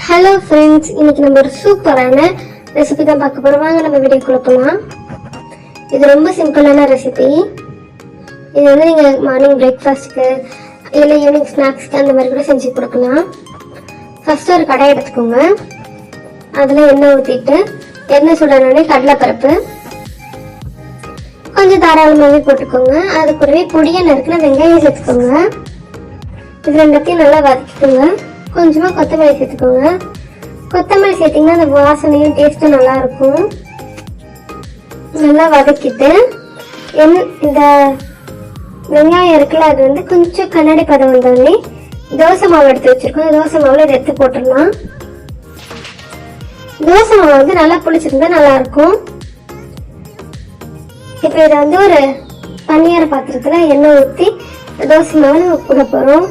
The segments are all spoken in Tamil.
ஹலோ ஃப்ரெண்ட்ஸ், இன்னைக்கு நம்ம ஒரு சூப்பரான ரெசிபி தான் பார்க்க போறோம். வாங்க நம்ம வீடியோக்குள்ள போகலாம். இது ரொம்ப சிம்பிளான ரெசிபி. இது வந்து நீங்கள் மார்னிங் பிரேக்ஃபாஸ்ட்டுக்கு இல்லை ஈவினிங் ஸ்நாக்ஸ்க்கு அந்த மாதிரி கூட செஞ்சு கொடுக்கலாம். ஃபர்ஸ்ட் ஒரு கடாய் எடுத்துக்கோங்க. அதில் எண்ணெய் ஊற்றிட்டு எண்ணெய் சுடனோடனே கடலைப்பருப்பு கொஞ்சம் தாராளமாகவே போட்டுக்கோங்க. அது கூடவே பொடியை நறுக்கின வெங்காயம் சேர்த்துக்கோங்க. இது ரெண்டத்தையும் நல்லா வதக்கிக்கோங்க. கொஞ்சமாக கொத்தமல்லி சேர்த்துக்கோங்க. கொத்தமல்லி சேர்த்திங்கன்னா அந்த வாசனையும் டேஸ்ட்டும் நல்லா இருக்கும். நல்லா வதக்கிட்டு இந்த வெங்காயம் இருக்குல்ல, அது வந்து கொஞ்சம் கண்ணாடி பதம் வந்தோடனே தோசை மாவு எடுத்து வச்சிருக்கோம். தோசை மாவுல இதை எடுத்து போட்டுடலாம். தோசை மாவு வந்து நல்லா புளிச்சிருந்தா நல்லா இருக்கும். இப்போ இதை வந்து ஒரு பனியார பாத்திரத்துல எண்ணெய் ஊற்றி தோசை மாவு நம்ம போட போறோம்.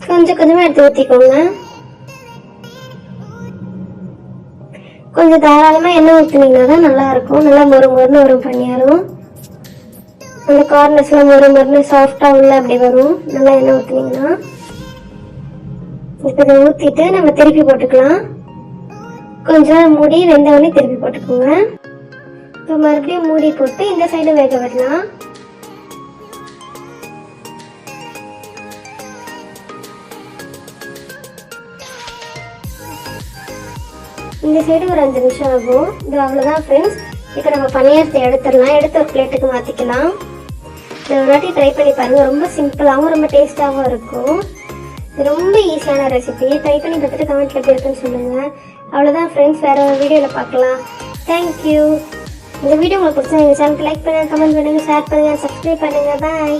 கொஞ்சம் கொஞ்சமா எடுத்து ஊற்றிக்கோங்க. கொஞ்சம் தாராளமா எண்ணெய் ஊற்றினீங்கன்னா தான் நல்லா இருக்கும். நல்லா மொறு மொறுன்னு வரும் பனியாரம். அந்த கார்னர்ஸ்ல மொறு மொறுன்னு சாஃப்டா உள்ள அப்படி வரும் நல்லா எண்ணெய் ஊற்றினீங்கன்னா. இப்போ இதை ஊற்றிட்டு நம்ம திருப்பி போட்டுக்கலாம். கொஞ்சம் மூடி வெந்தவொடனே திருப்பி போட்டுக்கோங்க. இப்போ மறுபடியும் மூடி போட்டு இந்த சைடு வேக விடலாம். இந்த சைடு ஒரு 5 நிமிஷம் ஆகும். இது அவ்வளோதான் ஃப்ரெண்ட்ஸ். இப்போ நம்ம பனியாரத்தை எடுத்துடலாம். எடுத்து ஒரு பிளேட்டுக்கு மாற்றிக்கலாம். இதை ஒரு வாட்டி ட்ரை பண்ணி பாருங்கள். ரொம்ப சிம்பிளாகவும் ரொம்ப டேஸ்டாகவும் இருக்கும். இது ரொம்ப ஈஸியான ரெசிபி. ட்ரை பண்ணி பார்த்துட்டு கமெண்ட்ல எப்படி இருக்குன்னு சொல்லுங்கள். அவ்வளோதான் ஃப்ரெண்ட்ஸ். வேறு ஒரு வீடியோவில் பார்க்கலாம். தேங்க்யூ. இந்த வீடியோ உங்களுக்கு பிடிச்சா எங்கள் சேனலுக்கு லைக் பண்ணுங்கள், கமெண்ட் பண்ணுங்கள், ஷேர் பண்ணுங்கள், சப்ஸ்கிரைப் பண்ணுங்கள். பாய்.